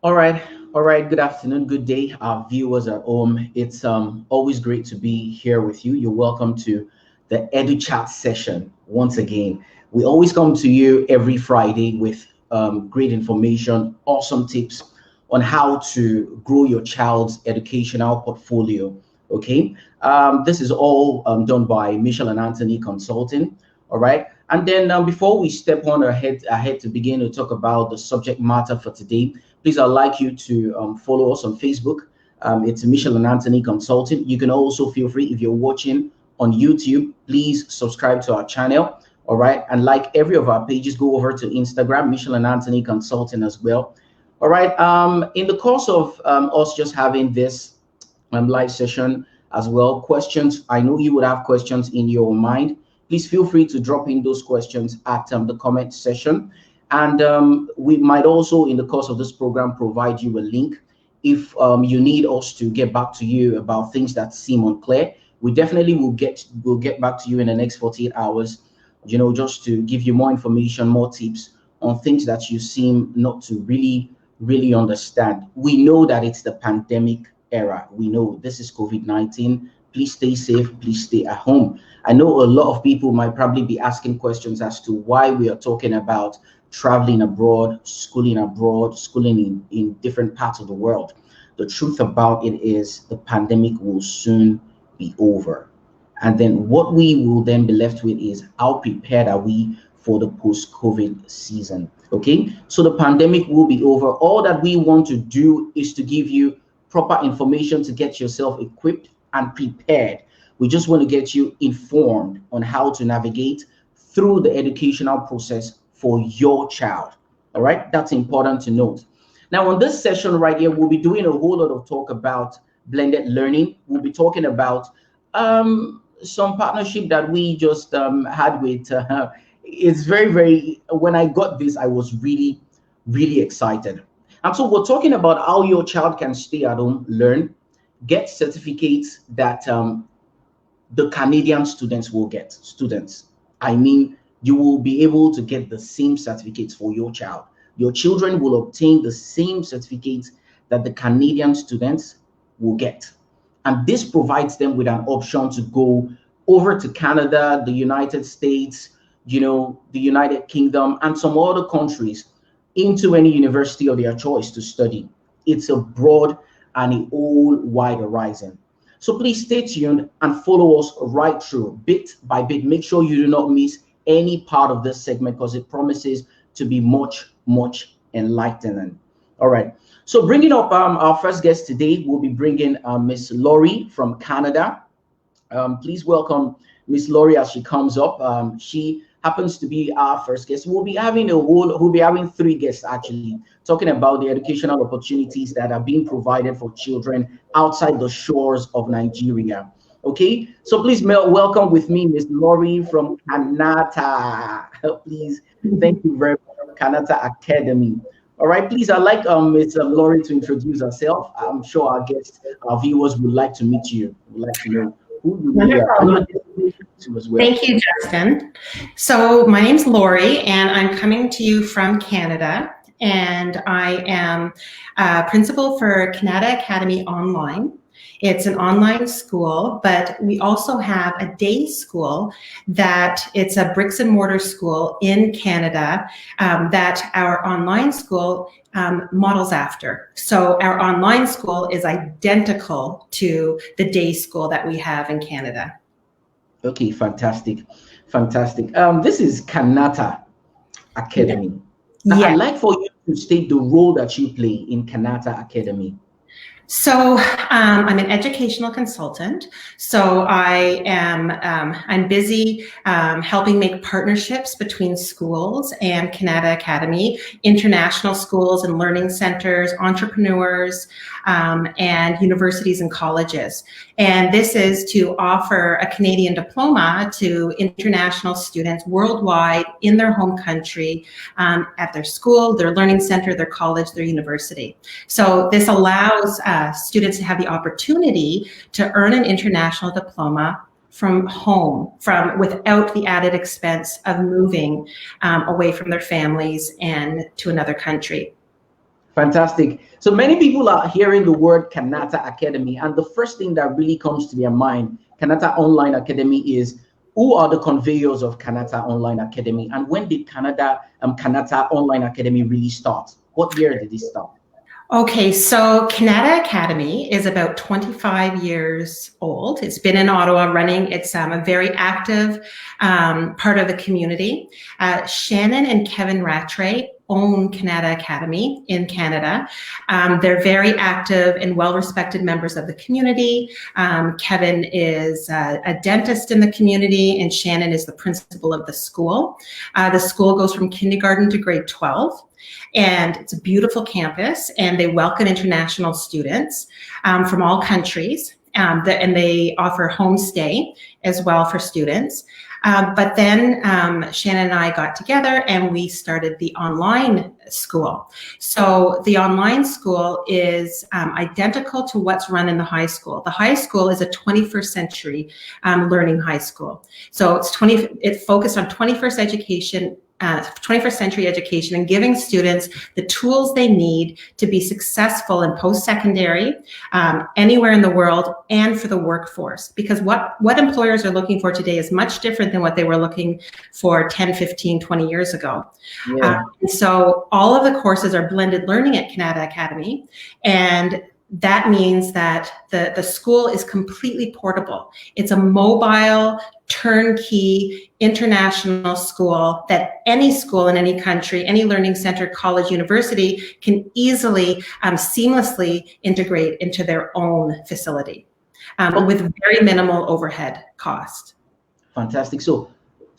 All right, all right. Good afternoon, good day, our viewers at home. It's always great to be here with you. You're welcome to the EduChat session once again. We always come to you every Friday with great information, awesome tips on how to grow your child's educational portfolio. Okay, this is all done by Michelle and Anthony Consulting. All right, and then before we step on ahead to begin to talk about the subject matter for today. Please, I'd like you to follow us on Facebook. It's Michelle and Anthony Consulting. You can also feel free, if you're watching on YouTube, please subscribe to our channel. All right. And like every of our pages, go over to Instagram, Michelle and Anthony Consulting as well. All right. In the course of us just having this live session as well, questions, I know you would have questions in your mind. Please feel free to drop in those questions at the comment section. And we might also, in the course of this program, provide you a link if you need us to get back to you about things that seem unclear. We definitely will get back to you in the next 48 hours, just to give you more information, more tips on things that you seem not to really understand. We know that it's the pandemic era. We know this is COVID-19. Please stay safe. Please stay at home. I know a lot of people might probably be asking questions as to why we are talking about traveling abroad, schooling in different parts of the world. The truth about it is the pandemic will soon be over. And then what we will then be left with is how prepared are we for the post-COVID season? Okay, so the pandemic will be over. All that we want to do is to give you proper information to get yourself equipped and prepared. We just want to get you informed on how to navigate through the educational process for your child. All right, that's important to note. Now, on this session right here, we'll be doing a whole lot of talk about blended learning. We'll be talking about some partnership that we just had with. It's very. When I got this, I was really excited. And so we're talking about how your child can stay at home, learn, get certificates that the Canadian students will get. I mean, you will be able to get the same certificates for your child. Your children will obtain the same certificates that the Canadian students will get. And this provides them with an option to go over to Canada, the United States, the United Kingdom, and some other countries into any university of their choice to study. It's a broad and a whole wide horizon. So please stay tuned and follow us right through, bit by bit. Make sure you do not miss any part of this segment because it promises to be much enlightening. All right, so bringing up our first guest today, we'll be bringing Miss Laurie from Canada. Please welcome Miss Laurie as she comes up. She happens to be our first guest. We'll be having three guests actually, talking about the educational opportunities that are being provided for children outside the shores of Nigeria. Okay, so please welcome with me Miss Laurie from Kanata. Please, thank you very much, Kanata Academy. All right, please, I'd like Ms. Laurie to introduce herself. I'm sure our guests, our viewers would like to meet you, would like to know who you are. As well. Thank you, Justin. So my name's Laurie, and I'm coming to you from Canada, and I am principal for Canada Academy Online. It's an online school, but we also have a day school that it's a bricks and mortar school in Canada that our online school models after. So our online school is identical to the day school that we have in Canada. Okay, fantastic. This is Kanata Academy. Yeah. I'd like for you to state the role that you play in Kanata Academy. So I'm an educational consultant. So I am I'm busy helping make partnerships between schools and Canada Academy, international schools and learning centers, entrepreneurs, and universities and colleges. And this is to offer a Canadian diploma to international students worldwide in their home country, at their school, their learning center, their college, their university. So this allows students to have the opportunity to earn an international diploma from home, without the added expense of moving away from their families and to another country. Fantastic. So many people are hearing the word Kanata Academy, and the first thing that really comes to their mind, Kanata Online Academy, is who are the conveyors of Kanata Online Academy, and when did Kanata Online Academy really start? What year did it start? Okay, so Canada Academy is about 25 years old. It's been in Ottawa running. It's a very active part of the community. Shannon and Kevin Rattray own Canada Academy in Canada. They're very active and well-respected members of the community. Kevin is a dentist in the community, and Shannon is the principal of the school. The school goes from kindergarten to grade 12. And it's a beautiful campus, and they welcome international students from all countries, and they offer homestay as well for students. But then Shannon and I got together and we started the online school. So the online school is identical to what's run in the high school. The high school is a 21st century learning high school. So it focused on 21st century education and giving students the tools they need to be successful in post-secondary, anywhere in the world, and for the workforce. Because what employers are looking for today is much different than what they were looking for 10, 15, 20 years ago. Yeah. So all of the courses are blended learning at Canada Academy, and that means that the school is completely portable. It's a mobile, turnkey, international school that any school in any country, any learning center, college, university can easily, seamlessly integrate into their own facility with very minimal overhead cost. Fantastic. So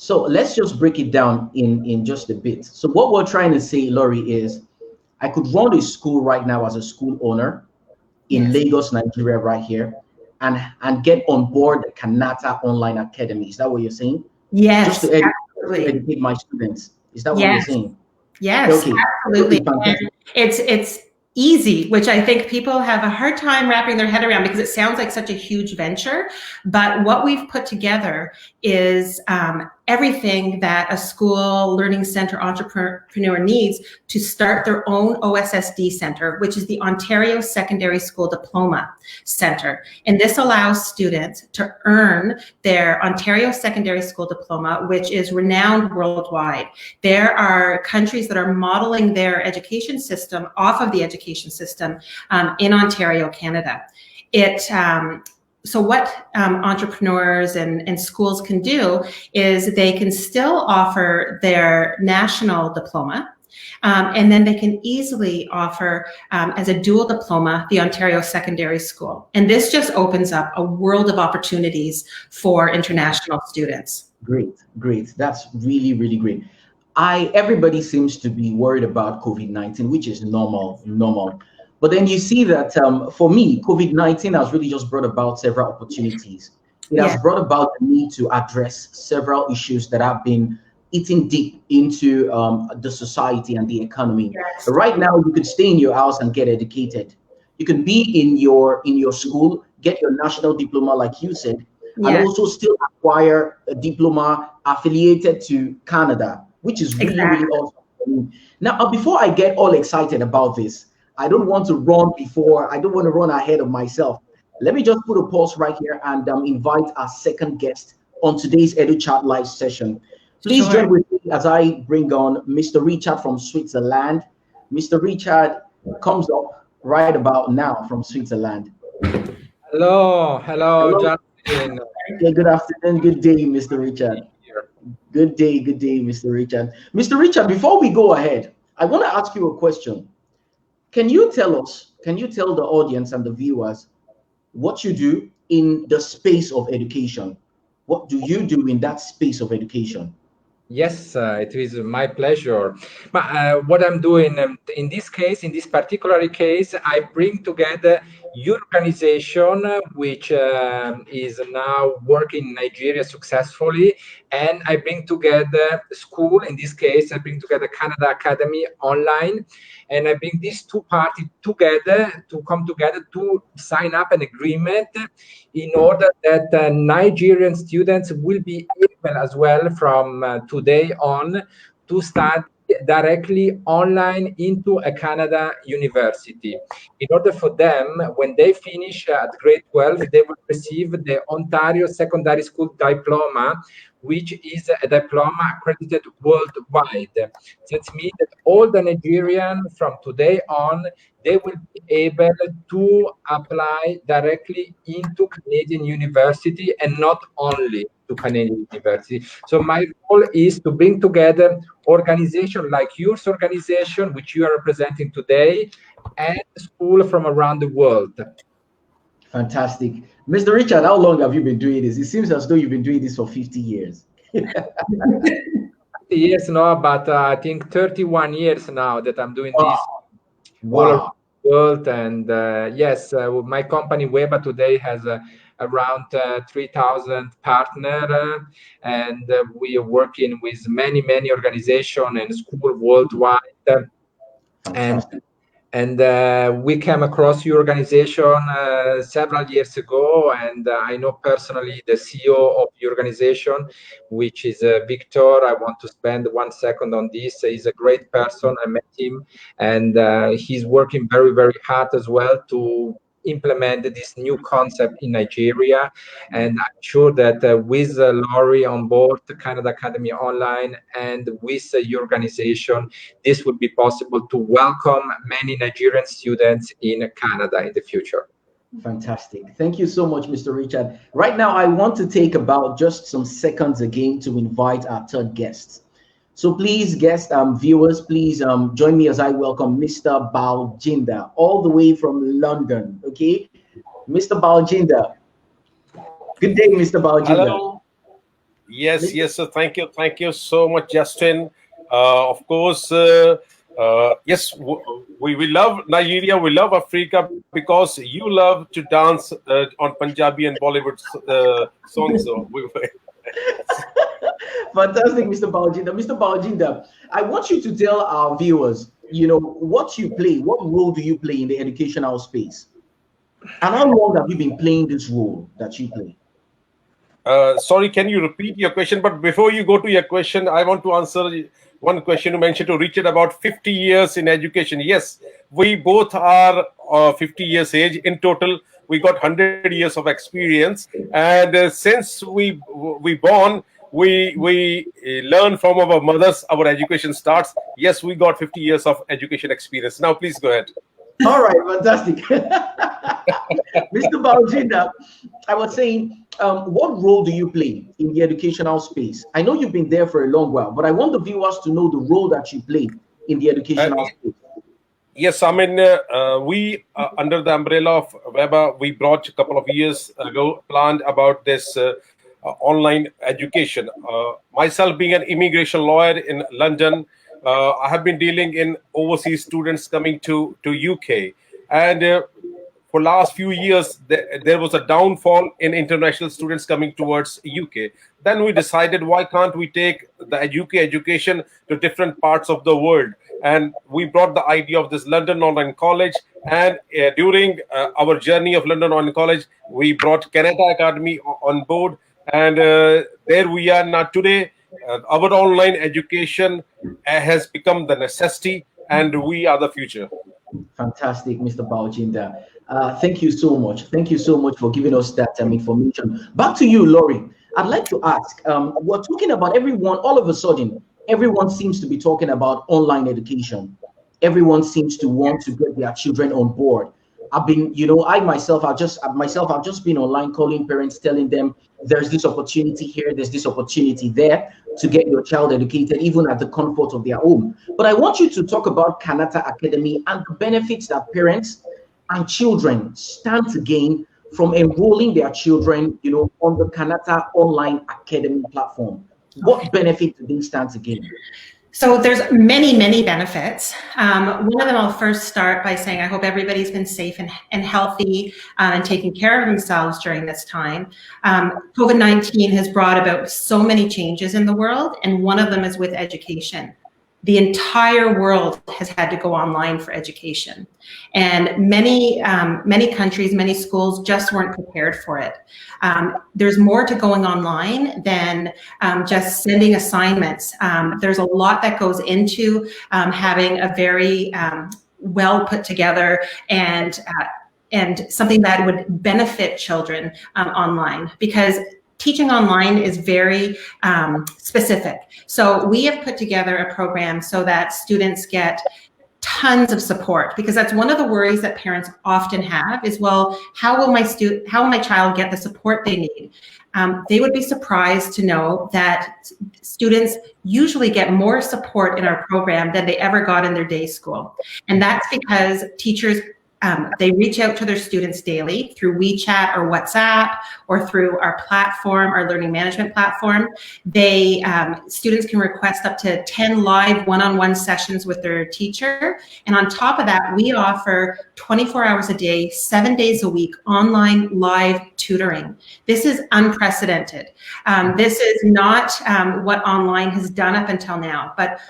let's just break it down in just a bit. So what we're trying to say, Laurie, is I could run a school right now as a school owner in Lagos, Nigeria, right here, and get on board the Kanata Online Academy. Is that what you're saying? Yes, just to educate my students. Is that what you're saying? Yes, okay. Absolutely. And it's easy, which I think people have a hard time wrapping their head around because it sounds like such a huge venture. But what we've put together is everything that a school learning center entrepreneur needs to start their own OSSD center, which is the Ontario Secondary School Diploma Center. And this allows students to earn their Ontario Secondary School Diploma, which is renowned worldwide. There are countries that are modeling their education system off of the education system in Ontario, Canada. So what entrepreneurs and schools can do is they can still offer their national diploma, and then they can easily offer as a dual diploma the Ontario Secondary School. And this just opens up a world of opportunities for international students. Great. That's really, really great. Everybody seems to be worried about COVID-19, which is normal. But then you see that for me, COVID-19 has really just brought about several opportunities. It has brought about the need to address several issues that have been eating deep into the society and the economy. Yes. Right now, you could stay in your house and get educated. You can be in your school, get your national diploma, like you said, and also still acquire a diploma affiliated to Canada, which is really, really awesome. Now, before I get all excited about this, I don't want to run ahead of myself. Let me just put a pause right here and invite our second guest on today's EduChat live session. Please join with me as I bring on Mr. Richard from Switzerland. Mr. Richard comes up right about now from Switzerland. Hello, Justin. Yeah, good afternoon, good day, Mr. Richard. Good day, Mr. Richard. Mr. Richard, before we go ahead, I want to ask you a question. Can you tell the audience and the viewers what you do in the space of education? What do you do in that space of education? Yes, it is my pleasure. But what I'm doing in this particular case, I bring together your organization, which is now working in Nigeria successfully, and I bring together school. In this case, I bring together Canada Academy online, and I bring these two parties together to come together to sign up an agreement in order that Nigerian students will be able as well from today on to study directly online into a Canada university. In order for them, when they finish at grade 12, they will receive the Ontario Secondary School Diploma, which is a diploma accredited worldwide. That means that all the Nigerians from today on, they will be able to apply directly into Canadian university and not only to Canadian university. So my role is to bring together organizations like your organization, which you are representing today, and school from around the world. Fantastic. Mr. Richard, how long have you been doing this? It seems as though you've been doing this for 50 years. 50 years now, but I think 31 years now that I'm doing this all around the world. And yes, my company Weba today has around 3,000 partners, and we are working with many organizations and schools worldwide. And we came across your organization several years ago, and I know personally the CEO of the organization, which is Victor. I want to spend 1 second on this. He's a great person. I met him, and he's working very hard as well to implement this new concept in Nigeria. And I'm sure that with Laurie on board, the Canada Academy Online, and with your organization, this would be possible to welcome many Nigerian students in Canada in the future. Fantastic. Thank you so much, Mr. Richard. Right now, I want to take about just some seconds again to invite our third guest. So please, guest viewers, please join me as I welcome Mr. Baljinder, all the way from London. Okay, Mr. Baljinder. Good day, Mr. Baljinder. Hello. Yes, sir. Thank you so much, Justin. Of course, yes, we love Nigeria, we love Africa because you love to dance on Punjabi and Bollywood songs. So Fantastic, Mr. Baljinder. Mr. Baljinder, I want you to tell our viewers, what you play, what role do you play in the educational space? And how long have you been playing this role that you play? Sorry, can you repeat your question? But before you go to your question, I want to answer one question you mentioned to Richard about 50 years in education. Yes, we both are 50 years age. In total, we got 100 years of experience. And since we born, we learn from our mothers, our education starts. Yes, we got 50 years of education experience. Now, please go ahead. All right, fantastic. Mr. Baljinder, I was saying, what role do you play in the educational space? I know you've been there for a long while, but I want the viewers to know the role that you play in the educational space. Yes, I mean, we, under the umbrella of Weba, we brought a couple of years ago, planned about this online education. Myself being an immigration lawyer in London, I have been dealing in overseas students coming to UK. And for last few years, there was a downfall in international students coming towards UK. Then we decided, why can't we take the UK education to different parts of the world? And we brought the idea of this London Online College. And during our journey of London Online College, we brought Canada Academy on board. And there we are now today. Our online education has become the necessity, and we are the future. Fantastic, Mr. Baljinder. Thank you so much. Thank you so much for giving us that information. Back to you, Laurie. I'd like to ask, we're talking about everyone, all of a sudden, everyone seems to be talking about online education. Everyone seems to want to get their children on board. I've been, I've just been online calling parents, telling them there's this opportunity here, there's this opportunity there to get your child educated, even at the comfort of their home. But I want you to talk about Canada Academy and the benefits that parents and children stand to gain from enrolling their children, on the Canada Online Academy platform. What benefit do they stand to gain? So there's many benefits. One of them, I'll first start by saying I hope everybody's been safe and healthy and taking care of themselves during this time. COVID-19 has brought about so many changes in the world, and one of them is with education. the entire world has had to go online for education. And many countries, many schools just weren't prepared for it. There's more to going online than just sending assignments. There's a lot that goes into having a very well put together and something that would benefit children online, because teaching online is very specific. So we have put together a program so that students get tons of support, because that's one of the worries that parents often have is, well, how will my child get the support they need? They would be surprised to know that students usually get more support in our program than they ever got in their day school. And that's because teachers, they reach out to their students daily through WeChat or WhatsApp or through our platform, our learning management platform. Students can request up to 10 live one-on-one sessions with their teacher. And on top of that, we offer 24 hours a day, 7 days a week, online live tutoring. This is unprecedented. This is not what online has done up until now, but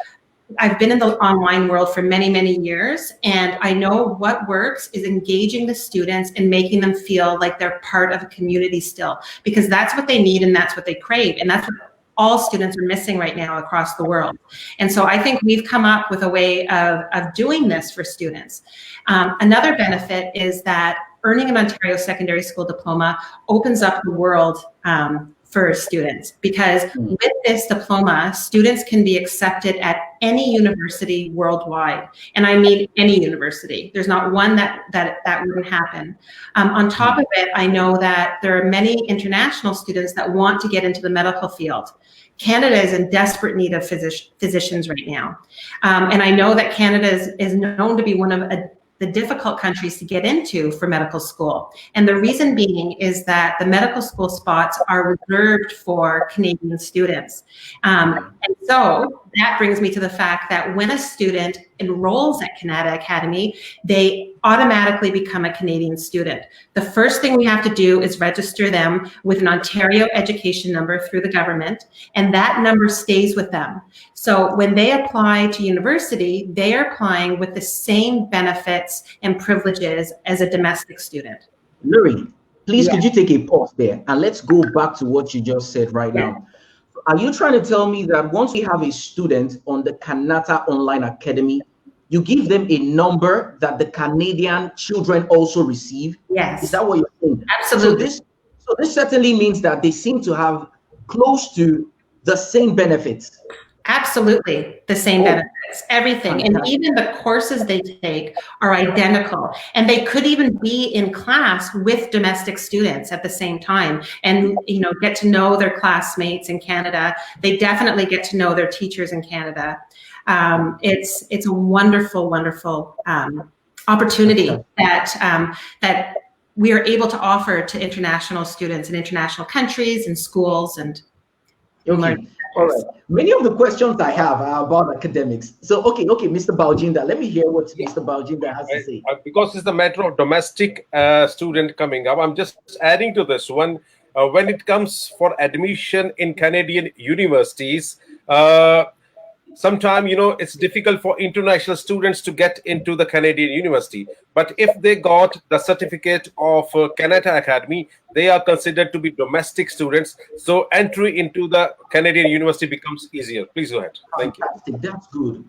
I've been in the online world for many, many years, and I know what works is engaging the students and making them feel like they're part of a community still, because that's what they need and that's what they crave, and that's what all students are missing right now across the world. And so I think we've come up with a way of doing this for students. Another benefit is that earning an Ontario secondary school diploma opens up the world for students, because with this diploma, students can be accepted at any university worldwide. And I mean any university. There's not one that wouldn't happen. On top of it, I know that there are many international students that want to get into the medical field. Canada is in desperate need of physicians right now. And I know that Canada is known to be one of the difficult countries to get into for medical school. And the reason being is that the medical school spots are reserved for Canadian students. And so that brings me to the fact that when a student enrolls at Canada Academy, they automatically become a Canadian student. The first thing we have to do is register them with an Ontario education number through the government, and that number stays with them. So when they apply to university, they are applying with the same benefits and privileges as a domestic student. Luri, please, could you take a pause there and let's go back to what you just said right now. Are you trying to tell me that once we have a student on the Kanata Online Academy, you give them a number that the Canadian children also receive? Yes. Is that what you're saying? Absolutely. So this certainly means that they seem to have close to the same benefits. Absolutely, the same benefits, everything. And even the courses they take are identical. And they could even be in class with domestic students at the same time and, you know, get to know their classmates in Canada. They definitely get to know their teachers in Canada. It's a wonderful, wonderful opportunity that we are able to offer to international students in international countries and schools and learning. All right. Many of the questions I have are about academics. So, okay, Mr. Baljinder, let me hear what Mr. Baljinder has to say. Because it's the matter of domestic student coming up, I'm just adding to this one. When it comes for admission in Canadian universities, sometimes, you know, it's difficult for international students to get into the Canadian university. But if they got the certificate of Canada Academy, they are considered to be domestic students. So entry into the Canadian university becomes easier. Please go ahead. Thank you. Fantastic. That's good.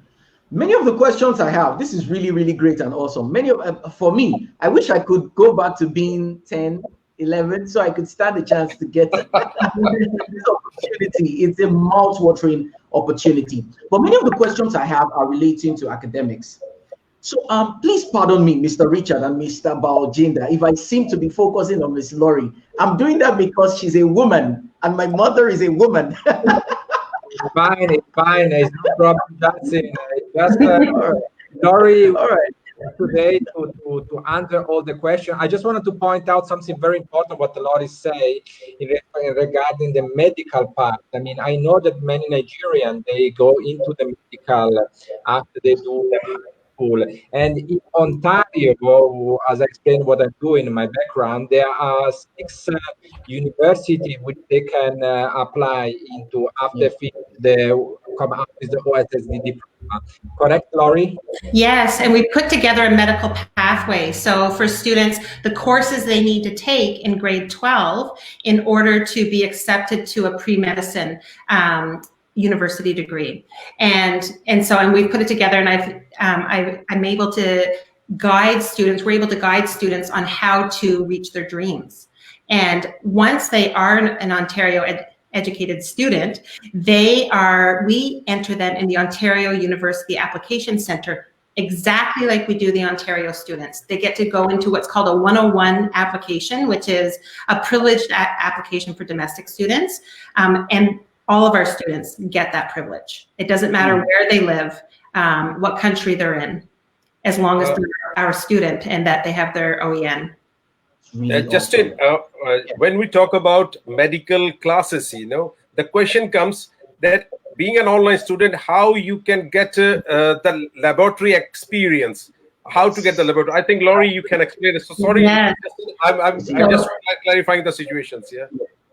Many of the questions I have, this is really, really great and awesome. Many of, for me, I wish I could go back to being 10, 11, so I could stand a chance to get this opportunity. It's a mouth-watering opportunity. But many of the questions I have are relating to academics. So please pardon me, Mr. Richard and Mr. Baljinder, if I seem to be focusing on Miss Laurie. I'm doing that because she's a woman and my mother is a woman. It's fine. It's no problem. That's it. Just Laurie. All right. Today to answer all the questions. I just wanted to point out something very important what the Laurie say regarding the medical part. I mean, I know that many Nigerians, they go into the medical after they do school. And in Ontario, as I explained what I'm doing in my background, there are 6 universities which they can apply into after they come up with the OSSD diploma. Correct, Laurie? Yes, and we put together a medical pathway. So for students, the courses they need to take in grade 12 in order to be accepted to a pre-medicine university degree. And we've put it together, and I'm able to guide students, we're able to guide students on how to reach their dreams. And once they are an Ontario educated student, we enter them in the Ontario University Application Center, exactly like we do the Ontario students. They get to go into what's called a 101 application, which is a privileged application for domestic students. And all of our students get that privilege. It doesn't matter where they live, what country they're in, as long as they're our student and that they have their OEN. Really Justin, when we talk about medical classes, the question comes that being an online student, how you can get the laboratory experience, how to get the laboratory. I think, Laurie, you can explain it. So sorry, Yes. I'm just clarifying the situations. Yeah.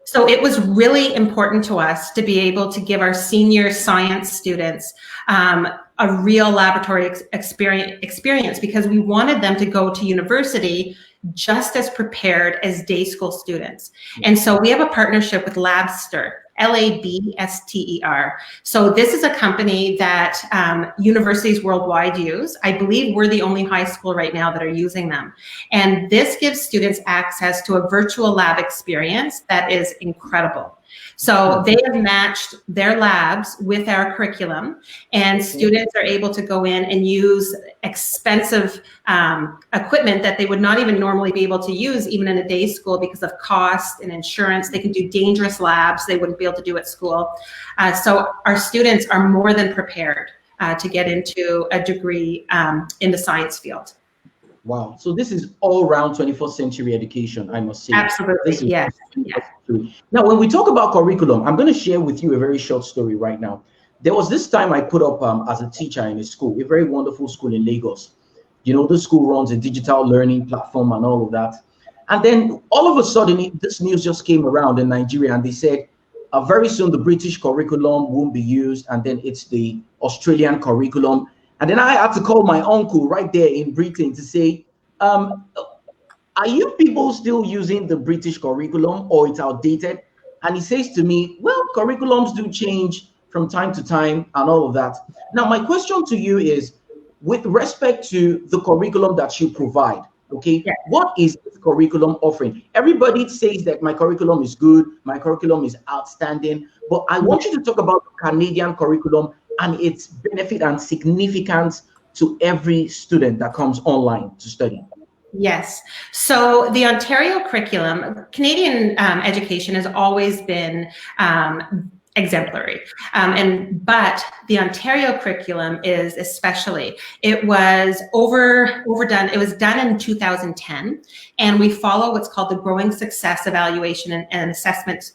So it was really important to us to be able to give our senior science students a real laboratory experience, because we wanted them to go to university just as prepared as day school students. And so we have a partnership with Labster, Labster. So this is a company that universities worldwide use. I believe we're the only high school right now that are using them. And this gives students access to a virtual lab experience that is incredible. So they have matched their labs with our curriculum, and students are able to go in and use expensive equipment that they would not even normally be able to use even in a day school because of cost and insurance. They can do dangerous labs they wouldn't be able to do at school. So our students are more than prepared to get into a degree in the science field. Wow. So this is all around 21st century education, I must say. Absolutely, yes. Now, when we talk about curriculum, I'm going to share with you a very short story right now. There was this time I put up as a teacher in a school, a very wonderful school in Lagos. You know, the school runs a digital learning platform and all of that. And then all of a sudden, this news just came around in Nigeria, and they said, very soon the British curriculum won't be used, and then it's the Australian curriculum. And then I had to call my uncle right there in Britain to say, are you people still using the British curriculum, or it's outdated? And he says to me, well, curriculums do change from time to time and all of that. Now, my question to you is, with respect to the curriculum that you provide, okay, what is this curriculum offering? Everybody says that my curriculum is good, my curriculum is outstanding, but I want you to talk about the Canadian curriculum and its benefit and significance to every student that comes online to study. Yes. So the Ontario curriculum, Canadian education has always been exemplary. But the Ontario curriculum is especially, it was overdone. It was done in 2010, and we follow what's called the Growing Success Evaluation and Assessment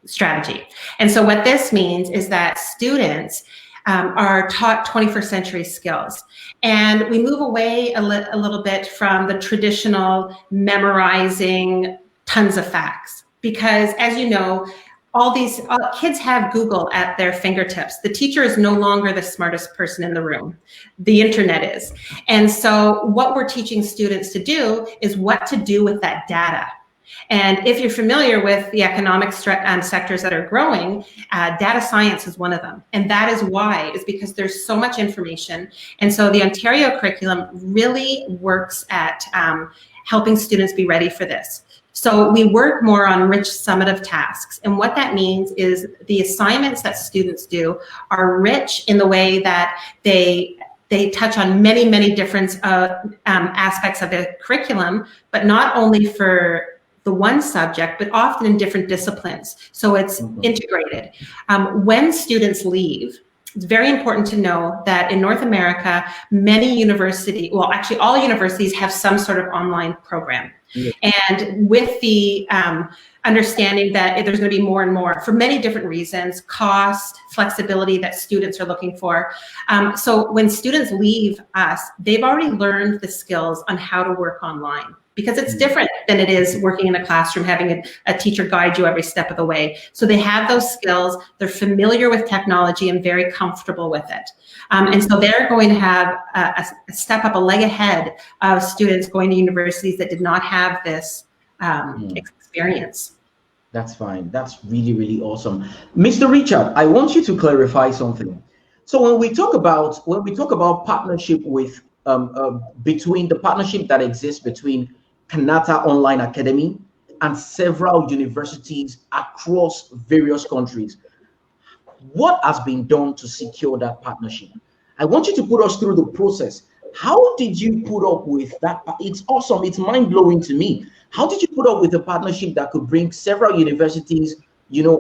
strategy. And so what this means is that students are taught 21st century skills. And we move away a little bit from the traditional memorizing tons of facts, because as you know, all these kids have Google at their fingertips. The teacher is no longer the smartest person in the room. The internet is. And so what we're teaching students to do is what to do with that data. And if you're familiar with the economic sectors that are growing, data science is one of them. And that is why, is because there's so much information. And so the Ontario curriculum really works at helping students be ready for this. So we work more on rich summative tasks. And what that means is the assignments that students do are rich in the way that they touch on many, many different aspects of the curriculum, but not only for the one subject, but often in different disciplines. So it's integrated. When students leave, it's very important to know that in North America, many universities, well, actually all universities have some sort of online program. And with the understanding that there's going to be more and more for many different reasons, cost, flexibility that students are looking for. So when students leave us, they've already learned the skills on how to work online, because it's different than it is working in a classroom, having a teacher guide you every step of the way. So they have those skills, they're familiar with technology and very comfortable with it. And so they're going to have a step up, a leg ahead of students going to universities that did not have this experience. That's fine. That's really, really awesome. Mr. Richard, I want you to clarify something. So when we talk about partnership with between the partnership that exists between Kanata Online Academy and several universities across various countries, what has been done to secure that partnership? I want you to put us through the process. How did you put up with that? It's awesome. It's mind-blowing to me. How did you put up with a partnership that could bring several universities,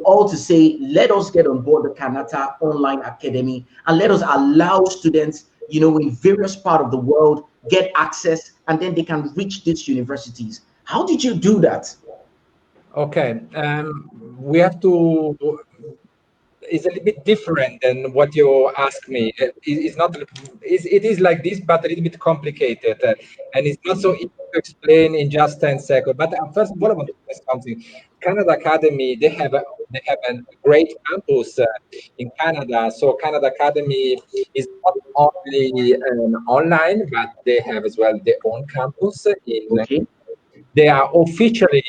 all to say, let us get on board the Kanata Online Academy and let us allow students, in various parts of the world get access, and then they can reach these universities? How did you do that? Okay, we have to. It's a little bit different than what you asked me. It's not. It is like this, but a little bit complicated, and it's not so easy to explain in just 10 seconds. But first of all, I want to say something. Canada Academy, they have a great campus in Canada. So Canada Academy is not only online, but they have as well their own campus in. Okay. They are officially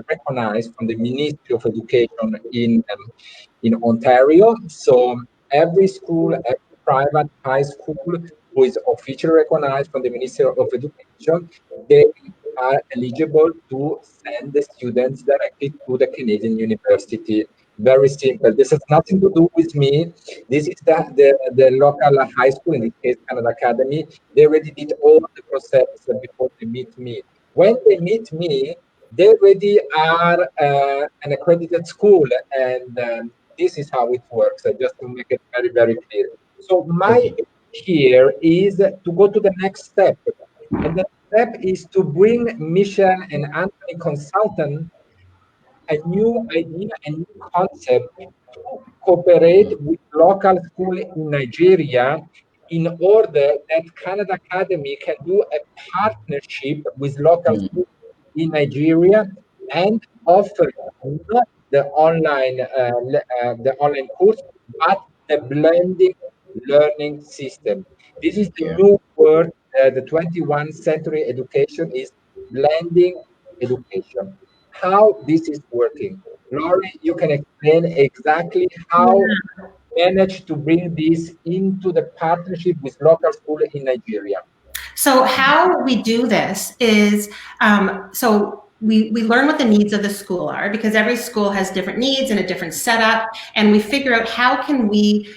recognized from the Ministry of Education in Ontario. So every school, every private high school who is officially recognized from the Ministry of Education, they are eligible to send the students directly to the Canadian university. Very simple. This has nothing to do with me. This is the local high school, in this case, Canada Academy. They already did all the process before they meet me. When they meet me, they already are an accredited school, and this is how it works. Just to make it very, very clear. So my here is to go to the next step, and the step is to bring Michelle and Anthony Consultant a new idea, a new concept to cooperate with local school in Nigeria in order that Canada Academy can do a partnership with local schools in Nigeria and offer not the online course, but the blended learning system. This is the new word. The 21st century education is blending education. How this is working. Laurie, you can explain exactly how managed to bring this into the partnership with local schools in Nigeria. So how we do this is, we learn what the needs of the school are, because every school has different needs and a different setup, and we figure out how can we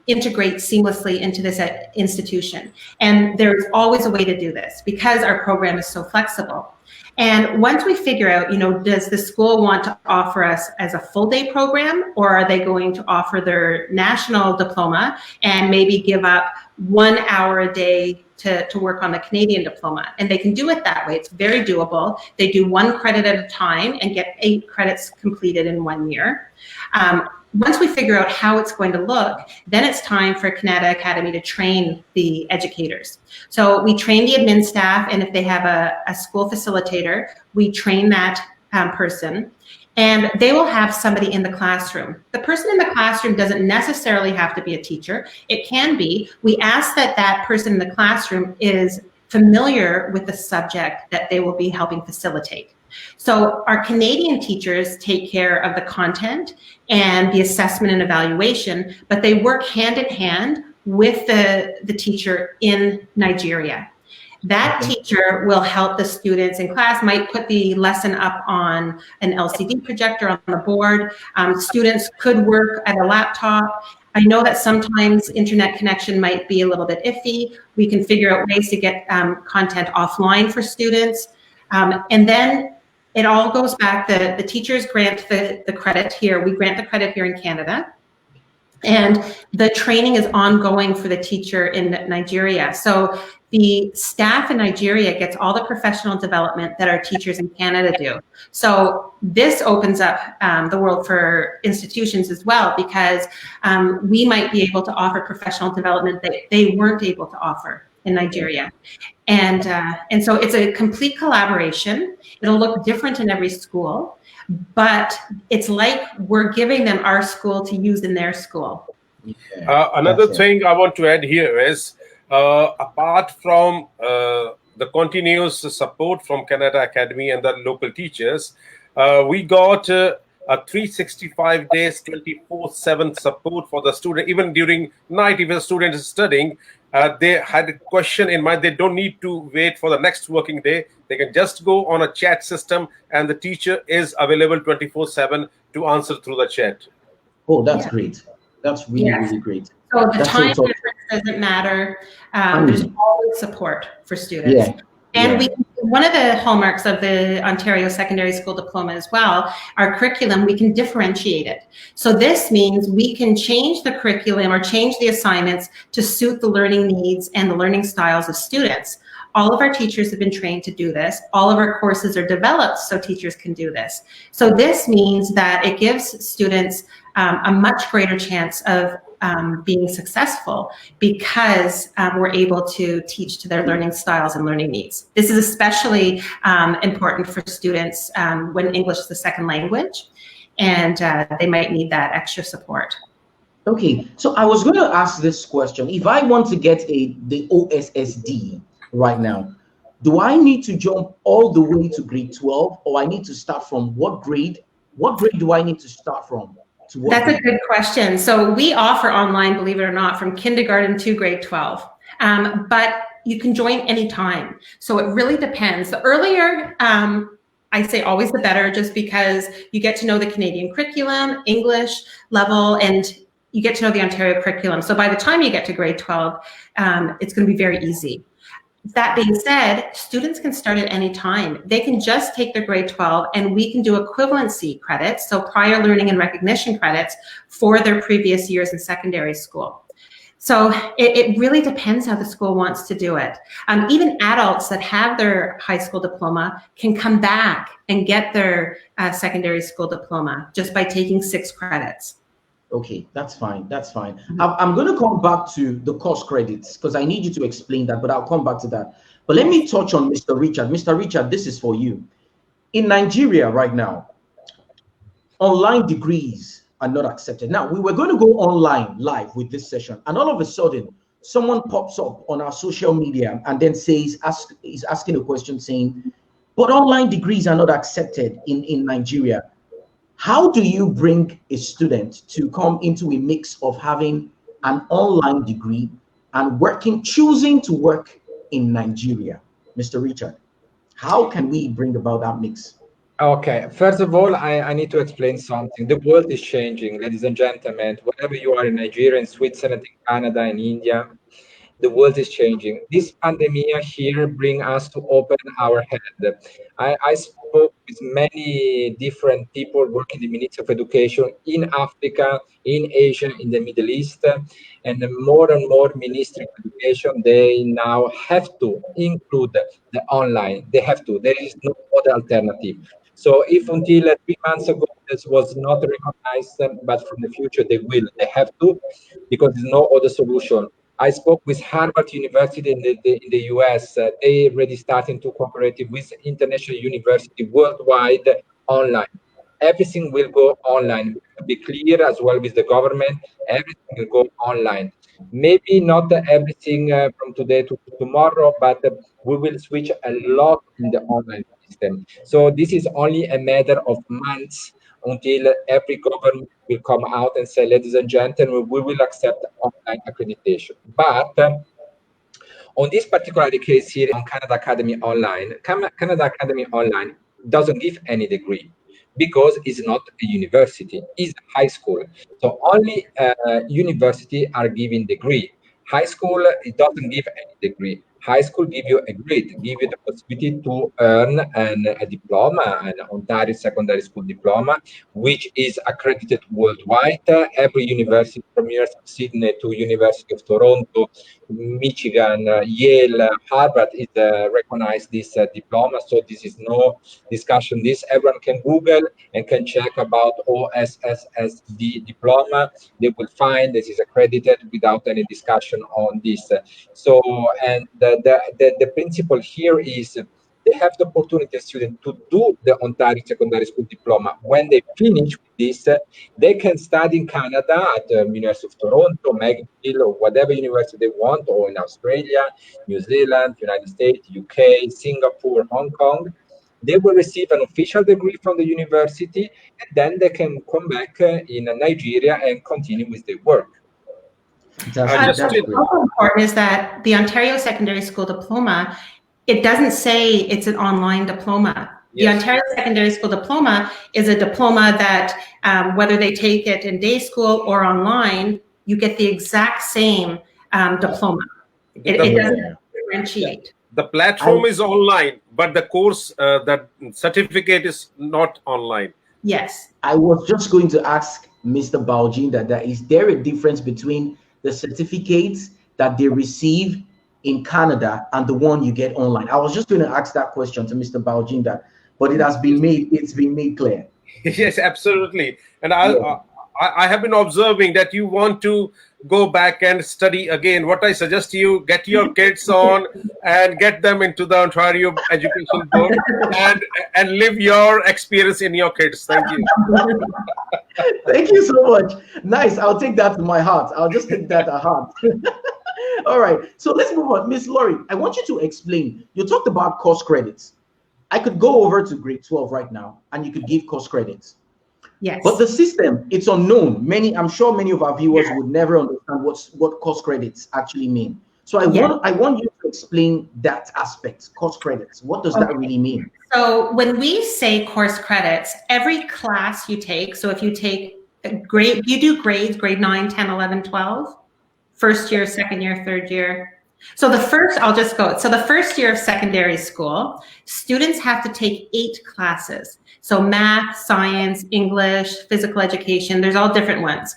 integrate seamlessly into this institution. And there's always a way to do this because our program is so flexible. And once we figure out, does the school want to offer us as a full day program, or are they going to offer their national diploma and maybe give up 1 hour a day to work on the Canadian diploma? And they can do it that way. It's very doable. They do 1 credit at a time and get 8 credits completed in 1 year. Once we figure out how it's going to look, then it's time for Canada Academy to train the educators. So we train the admin staff, and if they have a school facilitator, we train that person, and they will have somebody in the classroom. The person in the classroom doesn't necessarily have to be a teacher. It can be. We ask that that person in the classroom is familiar with the subject that they will be helping facilitate. So our Canadian teachers take care of the content and the assessment and evaluation, but they work hand in hand with the teacher in Nigeria. That teacher will help the students in class, might put the lesson up on an LCD projector on the board. Students could work at a laptop. I know that sometimes internet connection might be a little bit iffy. We can figure out ways to get content offline for students. And then it all goes back, the teachers grant the credit here. We grant the credit here in Canada. And the training is ongoing for the teacher in Nigeria. So the staff in Nigeria gets all the professional development that our teachers in Canada do. So this opens up the world for institutions as well, because we might be able to offer professional development that they weren't able to offer in Nigeria. And so it's a complete collaboration. It'll look different in every school, but it's like we're giving them our school to use in their school. Another thing I want to add here is, apart from the continuous support from Canada Academy and the local teachers, we got a 365 days, 24/7 support for the student. Even during night, if a student is studying, they had a question in mind. They don't need to wait for the next working day. They can just go on a chat system, and the teacher is available 24/7 to answer through the chat. Oh, that's great. That's really, really great. So the time difference doesn't matter. There's always support for students. And one of the hallmarks of the Ontario Secondary School Diploma as well, our curriculum, we can differentiate it. So this means we can change the curriculum or change the assignments to suit the learning needs and the learning styles of students. All of our teachers have been trained to do this. All of our courses are developed so teachers can do this. So this means that it gives students a much greater chance of being successful, because we're able to teach to their learning styles and learning needs. This is especially important for students when English is the second language, and they might need that extra support. Okay, so I was going to ask this question. If I want to get the OSSD right now, do I need to jump all the way to grade 12, or I need to start from what grade? What grade do I need to start from? That's a good question. So we offer online, believe it or not, from kindergarten to grade 12, but you can join anytime. So it really depends. The earlier, I say always the better, just because you get to know the Canadian curriculum, English level, and you get to know the Ontario curriculum. So by the time you get to grade 12, it's going to be very easy. That being said, students can start at any time. They can just take their grade 12, and we can do equivalency credits, so prior learning and recognition credits for their previous years in secondary school. So it really depends how the school wants to do it. Even adults that have their high school diploma can come back and get their secondary school diploma just by taking 6 credits. Okay, that's fine. That's fine. I'm going to come back to the course credits because I need you to explain that, but I'll come back to that. But let me touch on Mr. Richard. Mr. Richard, this is for you. In Nigeria right now, online degrees are not accepted. Now, we were going to go online live with this session, and all of a sudden, someone pops up on our social media and then says, is asking a question saying, but online degrees are not accepted in Nigeria. How do you bring a student to come into a mix of having an online degree and choosing to work in Nigeria? Mr. Richard, how can we bring about that mix? Okay, first of all, I need to explain something. The world is changing, ladies and gentlemen. Wherever you are in Nigeria, in Switzerland, in Canada, in India, the world is changing. This pandemic here brings us to open our head. I spoke with many different people working in the Ministry of Education in Africa, in Asia, in the Middle East, and more Ministry of Education, they now have to include the online. They have to. There is no other alternative. So if until 3 months ago this was not recognized, but from the future they will. They have to, because there's no other solution. I spoke with Harvard University in the US. They already starting to cooperate with international university worldwide online. Everything will go online. To be clear as well with the government, everything will go online. Maybe not everything from today to tomorrow, but we will switch a lot in the online system. So this is only a matter of months until every government will come out and say, ladies and gentlemen, we will accept online accreditation. But on this particular case here on Canada Academy Online, Canada Academy Online doesn't give any degree because it's not a university, it's a high school. So only university are giving degree. High school, it doesn't give any degree. High school give you a grade, give you the possibility to earn a diploma, an Ontario secondary school diploma, which is accredited worldwide. Every university, from University of Sydney to University of Toronto, Michigan, Yale, Harvard, is recognized this diploma. So this is no discussion. This everyone can Google and can check about OSSD diploma. They will find this is accredited without any discussion on this. So, and the principle here is they have the opportunity, students, to do the Ontario Secondary School Diploma. When they finish with this, they can study in Canada at the University of Toronto, McGill, or whatever university they want, or in Australia, New Zealand, United States, UK, Singapore, Hong Kong. They will receive an official degree from the university, and then they can come back in Nigeria and continue with their work. What's also important is that the Ontario Secondary School Diploma, it doesn't say it's an online diploma. Yes. The Ontario Secondary School Diploma is a diploma that whether they take it in day school or online, you get the exact same diploma. It doesn't differentiate. The platform is online, but the course, that certificate is not online. Yes. I was just going to ask Mr. Baljinder that is there a difference between the certificates that they receive in Canada and the one you get online? I was just going to ask that question to Mr. Baljinder, but it's been made clear. Yes, absolutely. And I have been observing that you want to go back and study again. What I suggest to you, get your kids on and get them into the Ontario Education Board and live your experience in your kids. Thank you. Thank you so much. Nice. I'll take that to my heart. I'll just take that to heart. All right. So let's move on. Miss Laurie, I want you to explain. You talked about course credits. I could go over to grade 12 right now and you could give course credits. Yes. But the system, it's unknown. I'm sure many of our viewers would never understand what course credits actually mean. So I want you to explain that aspect, course credits. What does that really mean? So when we say course credits, every class you take, so if you take you do grades, grade 9, 10, 11, 12, first year, second year, third year. So the first year of secondary school, students have to take 8 classes. So math, science, English, physical education, there's all different ones.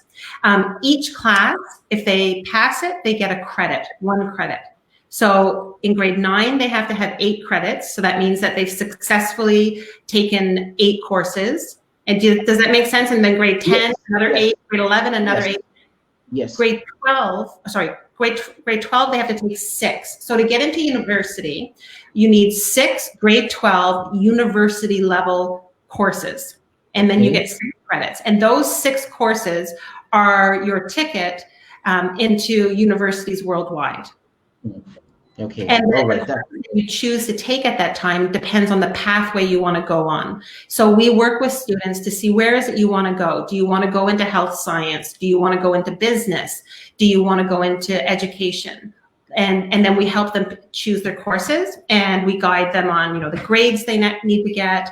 Each class, if they pass it, they get a credit, 1 credit. So in grade 9, they have to have 8 credits. So that means that they've successfully taken 8 courses. And does that make sense? And then grade 10, another 8, grade 11, another 8. Yes. Grade 12, grade 12, they have to take 6. So to get into university, you need 6 grade 12 university level courses. And then you get 6 credits. And those 6 courses are your ticket into universities worldwide. Okay. And then the course that you choose to take at that time depends on the pathway you want to go on. So we work with students to see where is it you want to go. Do you want to go into health science? Do you want to go into business? Do you want to go into education? And then we help them choose their courses and we guide them on, the grades they need to get,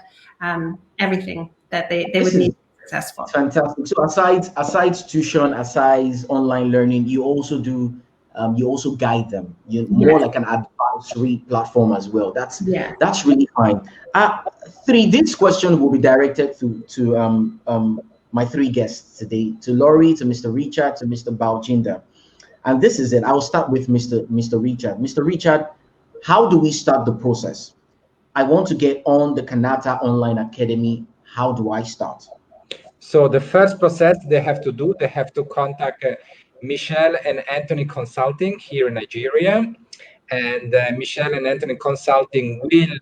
everything that they would need to be successful. Fantastic. So aside tuition, aside online learning, you also do you also guide them. You're more like an advisory platform as well. That's really fine. 3, this question will be directed to my 3 guests today, to Laurie, to Mr. Richard, to Mr. Baljinder. And this is it. I will start with Mr. Richard. Mr. Richard, how do we start the process? I want to get on the Kanata Online Academy. How do I start? So the first process they have to contact Michelle and Anthony Consulting here in Nigeria. And Michelle and Anthony Consulting will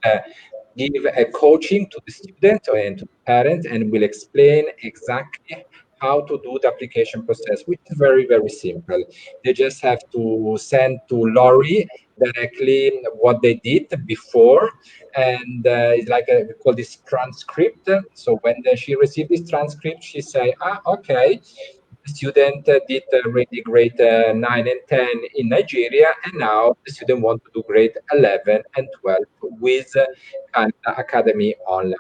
give a coaching to the student and to the parents and will explain exactly how to do the application process, which is very, very simple. They just have to send to Laurie directly what they did before. And it's like we call this transcript. So when she received this transcript, she say, okay, the student did really grade 9 and 10 in Nigeria, and now the student want to do grade 11 and 12 with Canada Academy Online.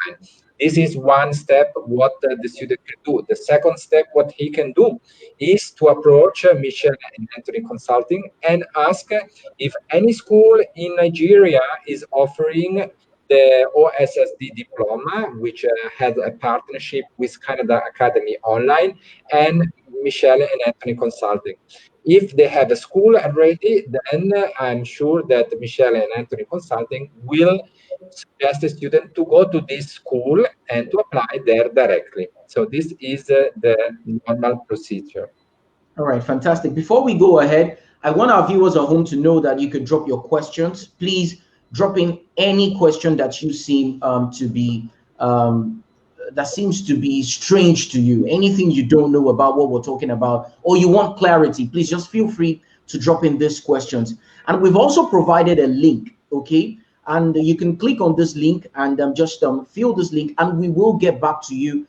This is one step what the student can do. The second step what he can do is to approach Michelle and Anthony Consulting and ask if any school in Nigeria is offering the OSSD diploma, which had a partnership with Canada Academy Online and Michelle and Anthony Consulting. If they have a school already, then I'm sure that Michelle and Anthony Consulting will suggest a student to go to this school and to apply there directly. So this is the normal procedure. All right, fantastic. Before we go ahead, I want our viewers at home to know that you can drop your questions. Please drop in any question that you seem to be that seems to be strange to you, anything you don't know about what we're talking about, or you want clarity. Please just feel free to drop in these questions. And we've also provided a link, okay? And you can click on this link and just fill this link, and we will get back to you.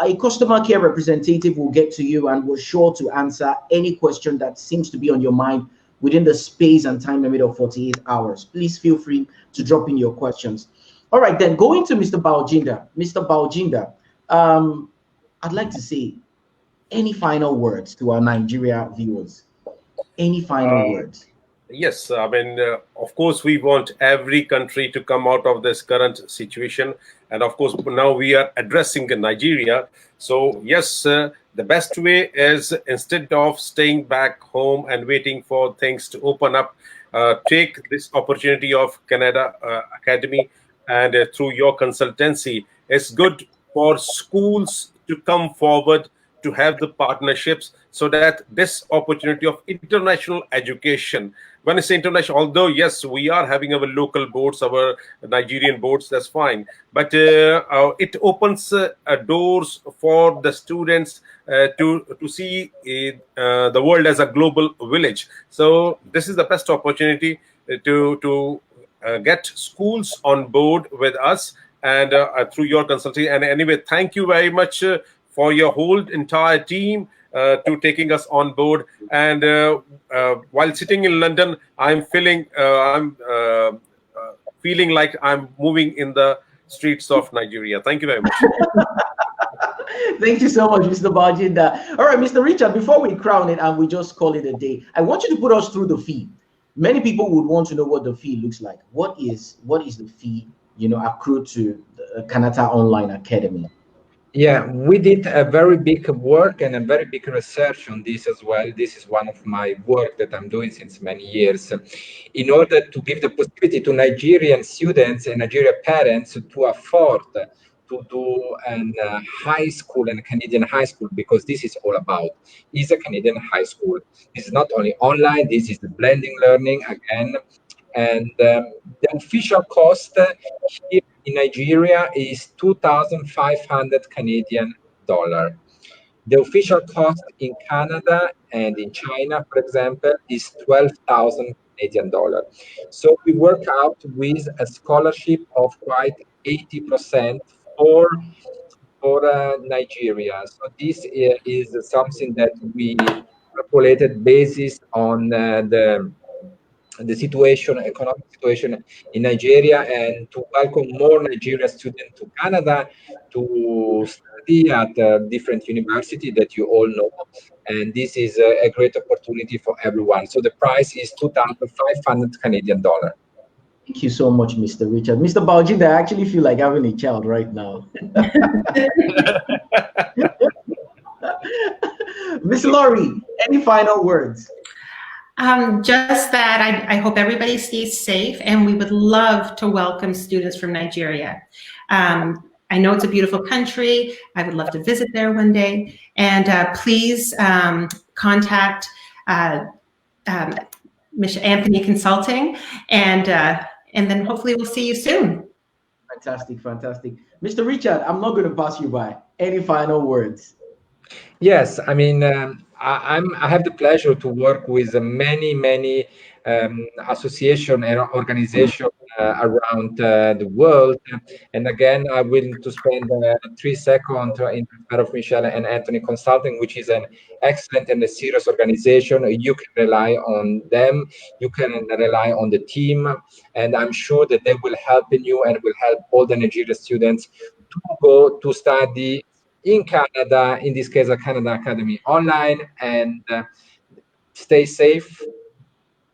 A customer care representative will get to you and we're sure to answer any question that seems to be on your mind within the space and time limit of 48 hours. Please feel free to drop in your questions. All right, then going to Mr. Baljinder. Mr. Baljinder, I'd like to say any final words to our Nigeria viewers. Any final words? Yes, I mean, of course, we want every country to come out of this current situation. And of course, now we are addressing Nigeria. So yes, the best way is, instead of staying back home and waiting for things to open up, take this opportunity of Canada Academy, and through your consultancy, it's good for schools to come forward to have the partnerships, so that this opportunity of international education, when I say international, although yes, we are having our local boards, our Nigerian boards, that's fine, but it opens doors for the students to see the world as a global village. So this is the best opportunity to get schools on board with us, and through your consulting. And anyway, thank you very much for your whole entire team to taking us on board. And while sitting in London, I'm feeling like I'm moving in the streets of Nigeria. Thank you very much. Thank you so much, Mr. Baljinder. All right, Mr. Richard, before we crown it and we just call it a day, I want you to put us through the fee. Many people would want to know what the fee looks like. What is the fee, accrued to the Canada Online Academy? Yeah, we did a very big work and a very big research on this as well. This is one of my work that I'm doing since many years, in order to give the possibility to Nigerian students and Nigerian parents to afford to do a high school and Canadian high school, because this is all about, is a Canadian high school. This is not only online, this is the blending learning again. And the official cost here in Nigeria is 2,500 Canadian dollar. The official cost in Canada and in China, for example, is 12,000 Canadian dollar. So we work out with a scholarship of quite 80% for Nigeria. So this is something that we calculated basis on the situation, economic situation in Nigeria, and to welcome more Nigerian students to Canada to study at different universities that you all know. And this is a great opportunity for everyone. So the price is 2,500 Canadian dollar. Thank you so much, Mr. Richard. Mr. Baljinder, I actually feel like having a child right now. Miss Laurie, any final words? Just that I hope everybody stays safe, and we would love to welcome students from Nigeria. I know it's a beautiful country. I would love to visit there one day. And please contact Mr. Anthony Consulting, and then hopefully we'll see you soon. Fantastic, fantastic. Mr. Richard, I'm not going to pass you by. Any final words? Yes, I mean, I have the pleasure to work with many association and organization around the world. And again, I will to spend 3 seconds in front of Michelle and Anthony Consulting, which is an excellent and a serious organization. You can rely on them. You can rely on the team, and I'm sure that they will help you and will help all the Nigerian students to go to study in Canada, in this case, a Canada Academy online, and stay safe.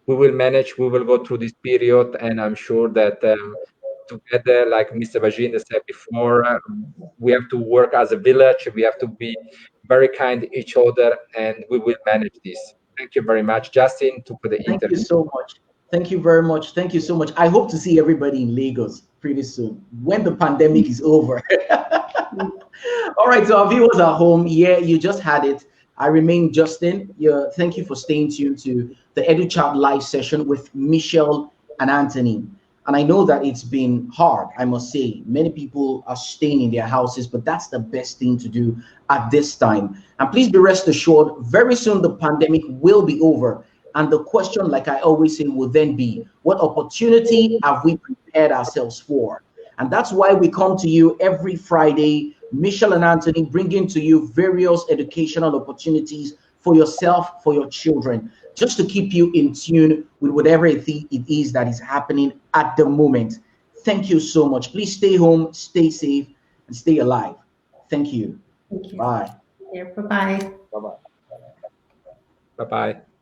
We will manage, we will go through this period, and I'm sure that together, like Mr. Baljinder said before, we have to work as a village, we have to be very kind to each other, and we will manage this. Thank you very much, Justin, for the Thank interview. you so much. Thank you very much. Thank you so much. I hope to see everybody in Lagos pretty soon when the pandemic is over. All right, so our viewers at home, yeah, you just had it. I remain Justin. Thank you for staying tuned to the EduChat live session with Michelle and Anthony. And I know that it's been hard, I must say. Many people are staying in their houses, but that's the best thing to do at this time. And please be rest assured, very soon the pandemic will be over. And the question, like I always say, will then be, what opportunity have we prepared ourselves for? And that's why we come to you every Friday, Michelle and Anthony, bringing to you various educational opportunities for yourself, for your children, just to keep you in tune with whatever it is that is happening at the moment. Thank you so much. Please stay home, stay safe, and stay alive. Thank you. Thank you. Bye. Yeah, bye-bye. Bye-bye. Bye-bye.